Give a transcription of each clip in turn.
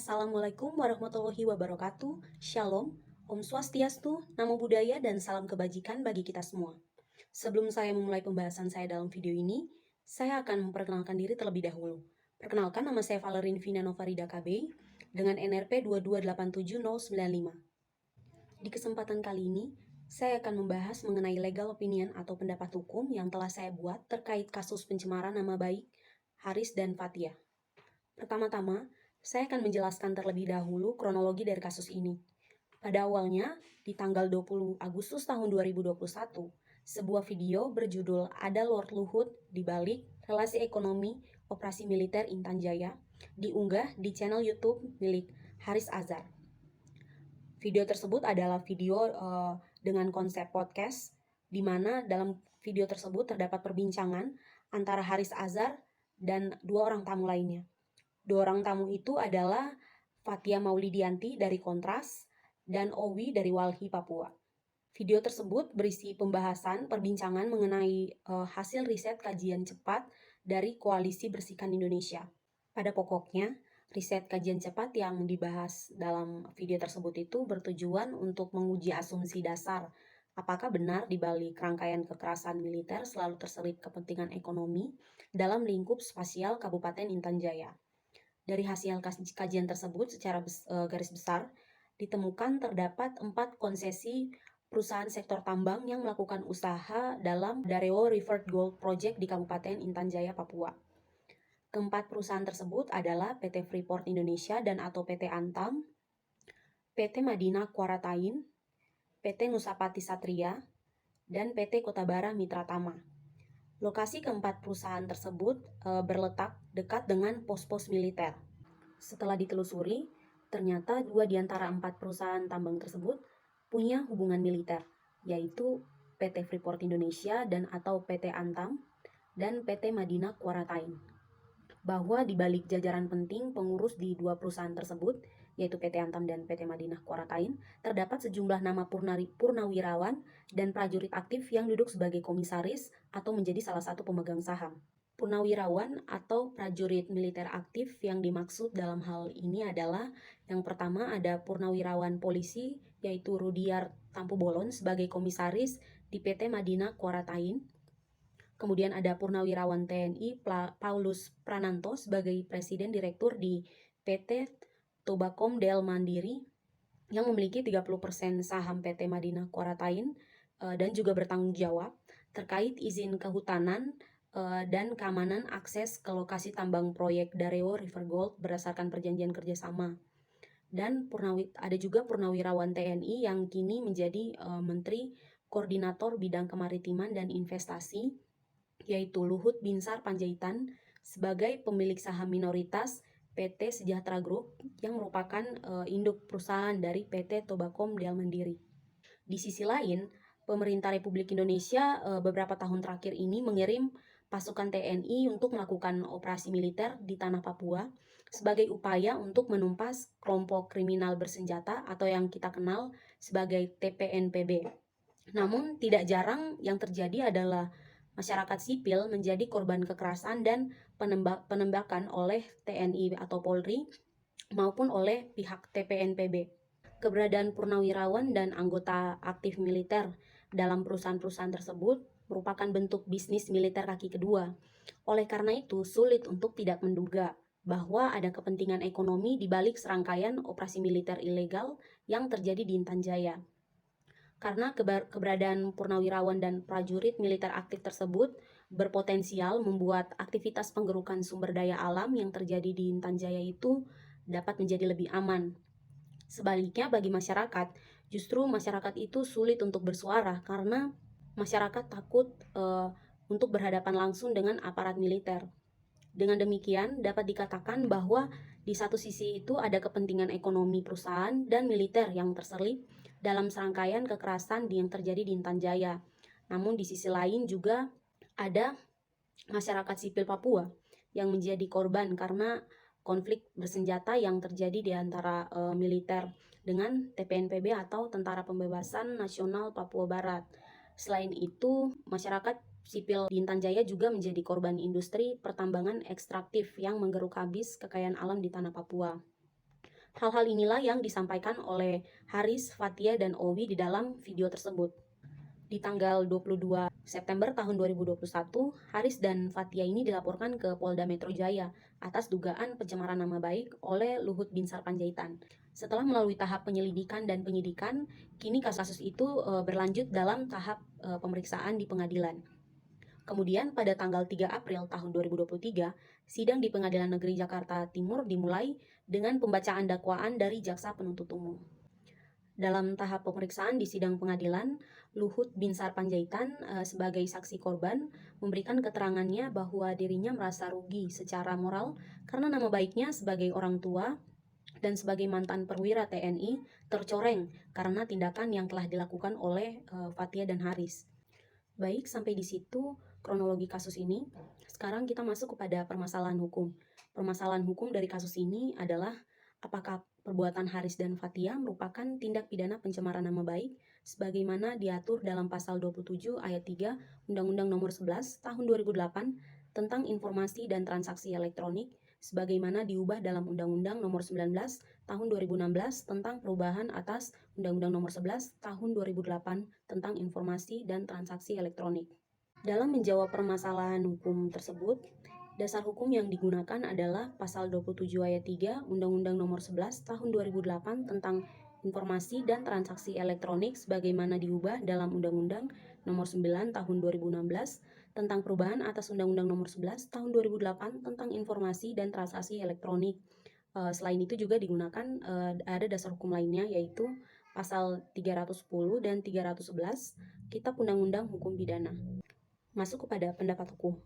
Assalamualaikum warahmatullahi wabarakatuh. Shalom, Om Swastiastu, Namo Buddhaya, dan salam kebajikan bagi kita semua. Sebelum saya memulai pembahasan saya dalam video ini, saya akan memperkenalkan diri terlebih dahulu. Perkenalkan, nama saya Valerin Vina Novarida KB dengan NRP 2287095. Di kesempatan kali ini, saya akan membahas mengenai legal opinion atau pendapat hukum yang telah saya buat terkait kasus pencemaran nama baik Haris dan Fathia. Pertama-tama, saya akan menjelaskan terlebih dahulu kronologi dari kasus ini. Pada awalnya, di tanggal 20 Agustus tahun 2021, sebuah video berjudul Ada Lord Luhut di balik relasi ekonomi operasi militer Intan Jaya diunggah di channel YouTube milik Haris Azhar. Video tersebut adalah video dengan konsep podcast, di mana dalam video tersebut terdapat perbincangan antara Haris Azhar dan dua orang tamu lainnya. Dua orang tamu itu adalah Fathia Maulidianti dari Kontras dan Owi dari Walhi Papua. Video tersebut berisi pembahasan perbincangan mengenai hasil riset kajian cepat dari Koalisi Bersihkan Indonesia. Pada pokoknya, riset kajian cepat yang dibahas dalam video tersebut itu bertujuan untuk menguji asumsi dasar apakah benar di balik rangkaian kekerasan militer selalu terselip kepentingan ekonomi dalam lingkup spasial Kabupaten Intan Jaya. Dari hasil kajian tersebut secara garis besar, ditemukan terdapat 4 konsesi perusahaan sektor tambang yang melakukan usaha dalam Dareo Revered Gold Project di Kabupaten Intan Jaya, Papua. Keempat perusahaan tersebut adalah PT Freeport Indonesia dan atau PT Antam, PT Madinah Quarantine, PT Nusapati Satria, dan PT Kota Bara Mitra Tama. Lokasi keempat perusahaan tersebut berletak dekat dengan pos-pos militer. Setelah ditelusuri, ternyata 2 di antara 4 perusahaan tambang tersebut punya hubungan militer, yaitu PT Freeport Indonesia dan atau PT Antam dan PT Madinah Quarantine. Bahwa di balik jajaran penting pengurus di 2 perusahaan tersebut, yaitu PT Antam dan PT Madinah Quarantine, terdapat sejumlah nama purnawirawan dan prajurit aktif yang duduk sebagai komisaris atau menjadi salah satu pemegang saham. Purnawirawan atau prajurit militer aktif yang dimaksud dalam hal ini adalah yang pertama ada purnawirawan polisi yaitu Rudiar Tampu-Bolon sebagai komisaris di PT Madinah Quarantine. Kemudian ada purnawirawan TNI Paulus Prananto sebagai presiden direktur di PT Tobakom Del Mandiri yang memiliki 30% saham PT Madinah Quarantine dan juga bertanggung jawab terkait izin kehutanan dan keamanan akses ke lokasi tambang proyek Dareo River Gold berdasarkan perjanjian kerjasama. Dan ada juga purnawirawan TNI yang kini menjadi Menteri Koordinator Bidang Kemaritiman dan Investasi, yaitu Luhut Binsar Panjaitan sebagai pemilik saham minoritas PT Sejahtera Group yang merupakan induk perusahaan dari PT Tobakom Del Mandiri. Di sisi lain, pemerintah Republik Indonesia beberapa tahun terakhir ini mengirim pasukan TNI untuk melakukan operasi militer di tanah Papua sebagai upaya untuk menumpas kelompok kriminal bersenjata atau yang kita kenal sebagai TPNPB. Namun tidak jarang yang terjadi adalah masyarakat sipil menjadi korban kekerasan dan penembakan oleh TNI atau Polri maupun oleh pihak TPNPB. Keberadaan purnawirawan dan anggota aktif militer dalam perusahaan-perusahaan tersebut merupakan bentuk bisnis militer kaki kedua. Oleh karena itu, sulit untuk tidak menduga bahwa ada kepentingan ekonomi di balik serangkaian operasi militer ilegal yang terjadi di Intan Jaya. Karena keberadaan purnawirawan dan prajurit militer aktif tersebut berpotensial membuat aktivitas penggerukan sumber daya alam yang terjadi di Intan Jaya itu dapat menjadi lebih aman. Sebaliknya bagi masyarakat, justru masyarakat itu sulit untuk bersuara karena masyarakat takut untuk berhadapan langsung dengan aparat militer. Dengan demikian dapat dikatakan bahwa di satu sisi itu ada kepentingan ekonomi perusahaan dan militer yang terselip dalam serangkaian kekerasan yang terjadi di Intan Jaya. Namun di sisi lain juga ada masyarakat sipil Papua yang menjadi korban karena konflik bersenjata yang terjadi di antara militer dengan TPNPB atau Tentara Pembebasan Nasional Papua Barat. Selain itu, masyarakat sipil di Intan Jaya juga menjadi korban industri pertambangan ekstraktif yang menggeruk habis kekayaan alam di tanah Papua. Hal-hal inilah yang disampaikan oleh Haris, Fathia, dan Owi di dalam video tersebut. Di tanggal 22 September tahun 2021, Haris dan Fathia ini dilaporkan ke Polda Metro Jaya atas dugaan pencemaran nama baik oleh Luhut Binsar Panjaitan. Setelah melalui tahap penyelidikan dan penyidikan, kini kasus itu berlanjut dalam tahap pemeriksaan di pengadilan. Kemudian pada tanggal 3 April tahun 2023, sidang di Pengadilan Negeri Jakarta Timur dimulai dengan pembacaan dakwaan dari jaksa penuntut umum. Dalam tahap pemeriksaan di sidang pengadilan, Luhut Binsar Panjaitan sebagai saksi korban memberikan keterangannya bahwa dirinya merasa rugi secara moral karena nama baiknya sebagai orang tua dan sebagai mantan perwira TNI tercoreng karena tindakan yang telah dilakukan oleh Fathia dan Haris. Baik, sampai di situ kronologi kasus ini. Sekarang kita masuk kepada permasalahan hukum. Permasalahan hukum dari kasus ini adalah apakah perbuatan Haris dan Fathia merupakan tindak pidana pencemaran nama baik sebagaimana diatur dalam pasal 27 ayat 3 Undang-Undang Nomor 11 Tahun 2008 tentang informasi dan transaksi elektronik sebagaimana diubah dalam Undang-Undang Nomor 19 Tahun 2016 tentang perubahan atas Undang-Undang Nomor 11 Tahun 2008 tentang informasi dan transaksi elektronik. Dalam menjawab permasalahan hukum tersebut, dasar hukum yang digunakan adalah pasal 27 ayat 3 Undang-Undang Nomor 11 Tahun 2008 tentang informasi dan transaksi elektronik sebagaimana diubah dalam Undang-Undang Nomor 9 Tahun 2016 tentang perubahan atas Undang-Undang Nomor 11 Tahun 2008 tentang informasi dan transaksi elektronik. Selain itu juga digunakan ada dasar hukum lainnya yaitu pasal 310 dan 311 Kitab Undang-Undang Hukum Pidana. Masuk kepada pendapat hukum.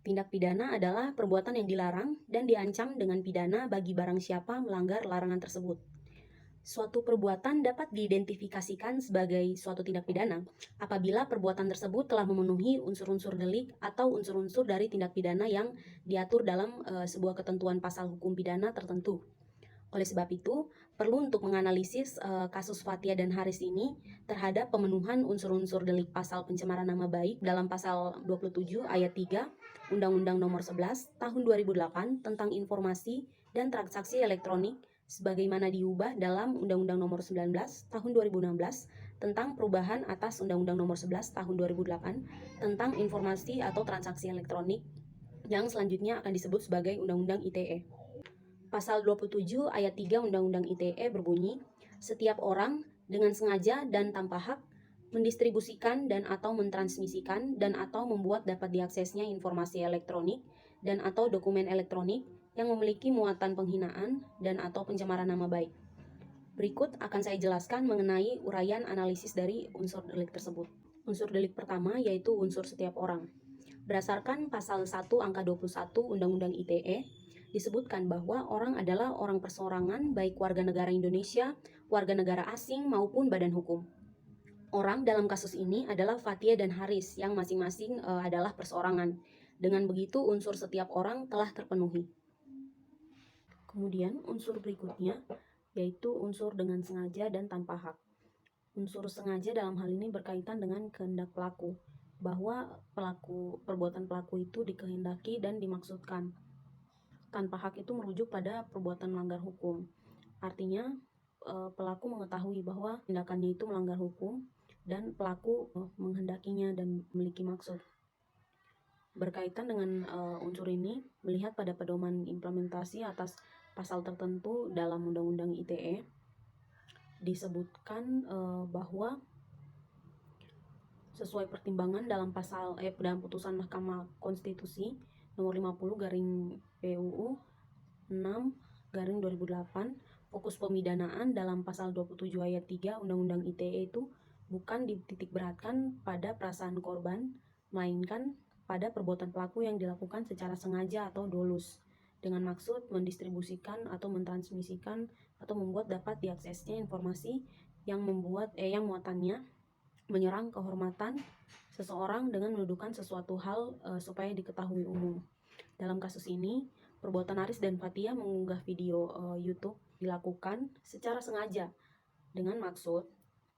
Tindak pidana adalah perbuatan yang dilarang dan diancam dengan pidana bagi barang siapa melanggar larangan tersebut. Suatu perbuatan dapat diidentifikasikan sebagai suatu tindak pidana apabila perbuatan tersebut telah memenuhi unsur-unsur delik atau unsur-unsur dari tindak pidana yang diatur dalam sebuah ketentuan pasal hukum pidana tertentu. Oleh sebab itu, perlu untuk menganalisis kasus Fathia dan Haris ini terhadap pemenuhan unsur-unsur delik pasal pencemaran nama baik dalam pasal 27 ayat 3 Undang-Undang Nomor 11 Tahun 2008 tentang informasi dan transaksi elektronik sebagaimana diubah dalam Undang-Undang Nomor 19 Tahun 2016 tentang perubahan atas Undang-Undang Nomor 11 Tahun 2008 tentang informasi atau transaksi elektronik yang selanjutnya akan disebut sebagai Undang-Undang ITE. Pasal 27 ayat 3 Undang-Undang ITE berbunyi, setiap orang dengan sengaja dan tanpa hak mendistribusikan dan atau mentransmisikan dan atau membuat dapat diaksesnya informasi elektronik dan atau dokumen elektronik yang memiliki muatan penghinaan dan atau pencemaran nama baik. Berikut akan saya jelaskan mengenai uraian analisis dari unsur delik tersebut. Unsur delik pertama yaitu unsur setiap orang. Berdasarkan pasal 1 angka 21 Undang-Undang ITE, disebutkan bahwa orang adalah orang perseorangan baik warga negara Indonesia, warga negara asing maupun badan hukum. Orang dalam kasus ini adalah Fathia dan Haris yang masing-masing adalah perseorangan. Dengan begitu unsur setiap orang telah terpenuhi. Kemudian unsur berikutnya yaitu unsur dengan sengaja dan tanpa hak. Unsur sengaja dalam hal ini berkaitan dengan kehendak pelaku, bahwa perbuatan pelaku itu dikehendaki dan dimaksudkan. Tanpa hak itu merujuk pada perbuatan melanggar hukum. Artinya pelaku mengetahui bahwa tindakannya itu melanggar hukum dan pelaku menghendakinya dan memiliki maksud. Berkaitan dengan unsur ini, melihat pada pedoman implementasi atas pasal tertentu dalam Undang-Undang ITE, disebutkan bahwa sesuai pertimbangan dalam dalam putusan Mahkamah Konstitusi nomor 50 garing PUU 6 garing 2008, fokus pemidanaan dalam pasal 27 ayat 3 Undang-Undang ITE itu bukan dititik beratkan pada perasaan korban, melainkan pada perbuatan pelaku yang dilakukan secara sengaja atau dolus dengan maksud mendistribusikan atau mentransmisikan atau membuat dapat diaksesnya informasi yang muatannya menyerang kehormatan seseorang dengan menuduhkan sesuatu hal supaya diketahui umum. Dalam kasus ini, perbuatan Haris dan Fathia mengunggah video YouTube dilakukan secara sengaja dengan maksud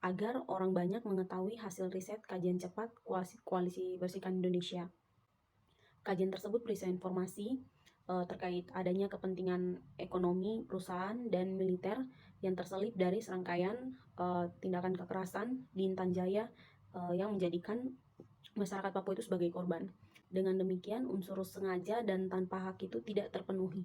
agar orang banyak mengetahui hasil riset kajian cepat Koalisi Bersihkan Indonesia. Kajian tersebut berisi informasi terkait adanya kepentingan ekonomi, perusahaan, dan militer yang terselip dari serangkaian tindakan kekerasan di Intan Jaya yang menjadikan masyarakat Papua itu sebagai korban. Dengan demikian, unsur sengaja dan tanpa hak itu tidak terpenuhi.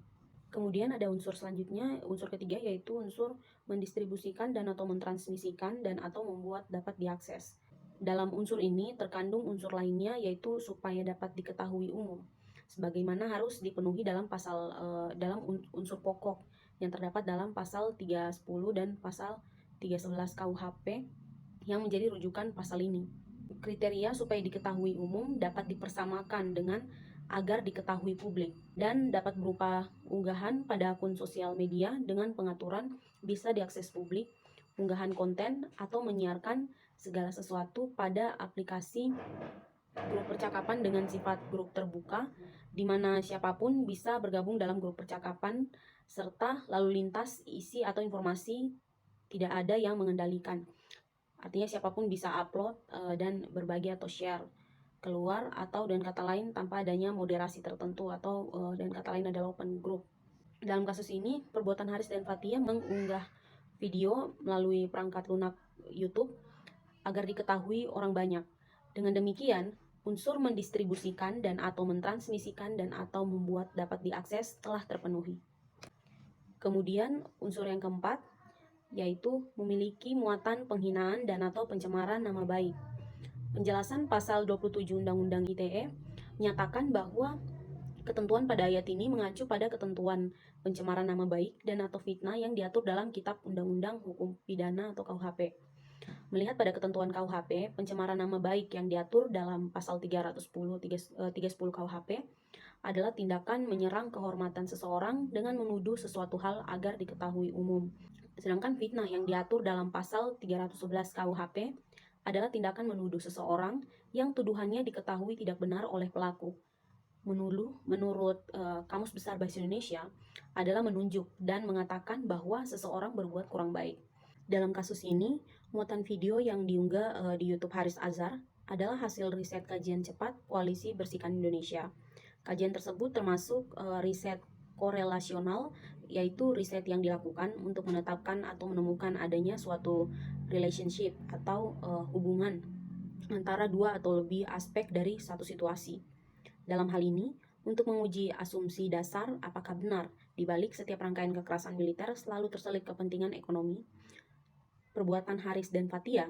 Kemudian ada unsur selanjutnya, unsur ketiga, yaitu unsur mendistribusikan dan atau mentransmisikan dan atau membuat dapat diakses. Dalam unsur ini terkandung unsur lainnya, yaitu supaya dapat diketahui umum, sebagaimana harus dipenuhi dalam dalam unsur pokok yang terdapat dalam pasal 310 dan pasal 311 KUHP yang menjadi rujukan pasal ini. Kriteria supaya diketahui umum dapat dipersamakan dengan agar diketahui publik dan dapat berupa unggahan pada akun sosial media dengan pengaturan bisa diakses publik, unggahan konten, atau menyiarkan segala sesuatu pada aplikasi grup percakapan dengan sifat grup terbuka, di mana siapapun bisa bergabung dalam grup percakapan, serta lalu lintas isi atau informasi tidak ada yang mengendalikan. Artinya siapapun bisa upload dan berbagi atau share keluar, atau dengan kata lain tanpa adanya moderasi tertentu, atau dengan kata lain adalah open group. Dalam kasus ini, perbuatan Haris dan Fathia mengunggah video melalui perangkat lunak YouTube agar diketahui orang banyak. Dengan demikian, unsur mendistribusikan dan atau mentransmisikan dan atau membuat dapat diakses telah terpenuhi. Kemudian unsur yang keempat, yaitu memiliki muatan penghinaan dan atau pencemaran nama baik. Penjelasan pasal 27 Undang-Undang ITE menyatakan bahwa ketentuan pada ayat ini mengacu pada ketentuan pencemaran nama baik dan atau fitnah yang diatur dalam Kitab Undang-Undang Hukum Pidana atau KUHP. Melihat pada ketentuan KUHP, pencemaran nama baik yang diatur dalam pasal 310 KUHP adalah tindakan menyerang kehormatan seseorang dengan menuduh sesuatu hal agar diketahui umum. Sedangkan fitnah yang diatur dalam pasal 311 KUHP adalah tindakan menuduh seseorang yang tuduhannya diketahui tidak benar oleh pelaku. Menuduh, menurut Kamus Besar Bahasa Indonesia, adalah menunjuk dan mengatakan bahwa seseorang berbuat kurang baik. Dalam kasus ini, muatan video yang diunggah di YouTube Haris Azhar adalah hasil riset kajian cepat Koalisi Bersihkan Indonesia. Kajian tersebut termasuk riset korelasional, yaitu riset yang dilakukan untuk menetapkan atau menemukan adanya suatu relationship atau hubungan antara dua atau lebih aspek dari satu situasi. Dalam hal ini, untuk menguji asumsi dasar apakah benar di balik setiap rangkaian kekerasan militer selalu terselip kepentingan ekonomi, perbuatan Haris dan Fathia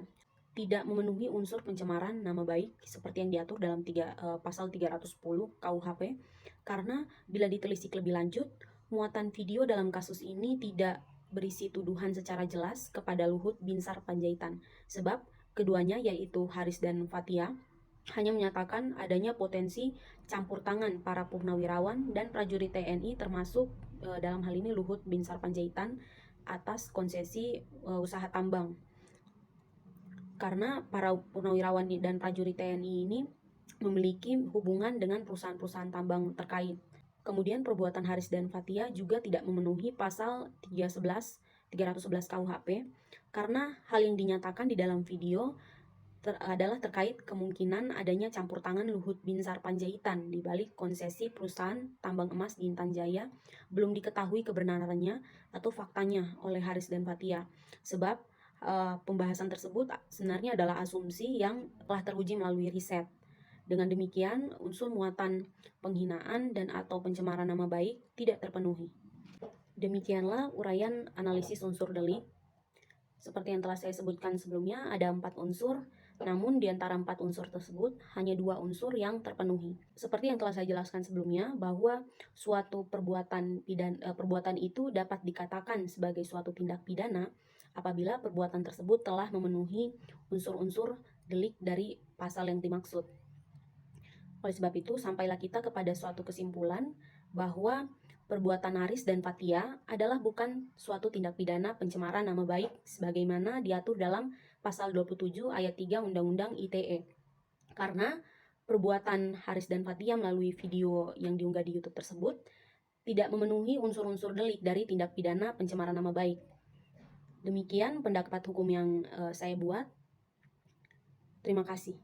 tidak memenuhi unsur pencemaran nama baik seperti yang diatur dalam pasal 310 KUHP, karena bila ditelisik lebih lanjut, muatan video dalam kasus ini tidak berisi tuduhan secara jelas kepada Luhut Binsar Panjaitan, sebab keduanya, yaitu Haris dan Fathia, hanya menyatakan adanya potensi campur tangan para purnawirawan dan prajurit TNI, termasuk dalam hal ini Luhut Binsar Panjaitan, atas konsesi usaha tambang. Karena para purnawirawan dan prajurit TNI ini memiliki hubungan dengan perusahaan-perusahaan tambang terkait. Kemudian perbuatan Haris dan Fathia juga tidak memenuhi pasal 311 KUHP karena hal yang dinyatakan di dalam video adalah terkait kemungkinan adanya campur tangan Luhut Binsar Panjaitan di balik konsesi perusahaan tambang emas di Intan Jaya belum diketahui kebenarannya atau faktanya oleh Haris dan Fathia. Sebab pembahasan tersebut sebenarnya adalah asumsi yang telah teruji melalui riset. Dengan demikian, unsur muatan penghinaan dan atau pencemaran nama baik tidak terpenuhi. Demikianlah uraian analisis unsur delik. Seperti yang telah saya sebutkan sebelumnya, ada 4 unsur, namun di antara 4 unsur tersebut, hanya 2 unsur yang terpenuhi. Seperti yang telah saya jelaskan sebelumnya, bahwa suatu perbuatan itu dapat dikatakan sebagai suatu tindak pidana apabila perbuatan tersebut telah memenuhi unsur-unsur delik dari pasal yang dimaksud. Oleh sebab itu, sampailah kita kepada suatu kesimpulan bahwa perbuatan Haris dan Fathia adalah bukan suatu tindak pidana pencemaran nama baik sebagaimana diatur dalam pasal 27 ayat 3 Undang-Undang ITE. Karena perbuatan Haris dan Fathia melalui video yang diunggah di YouTube tersebut tidak memenuhi unsur-unsur delik dari tindak pidana pencemaran nama baik. Demikian pendapat hukum yang saya buat. Terima kasih.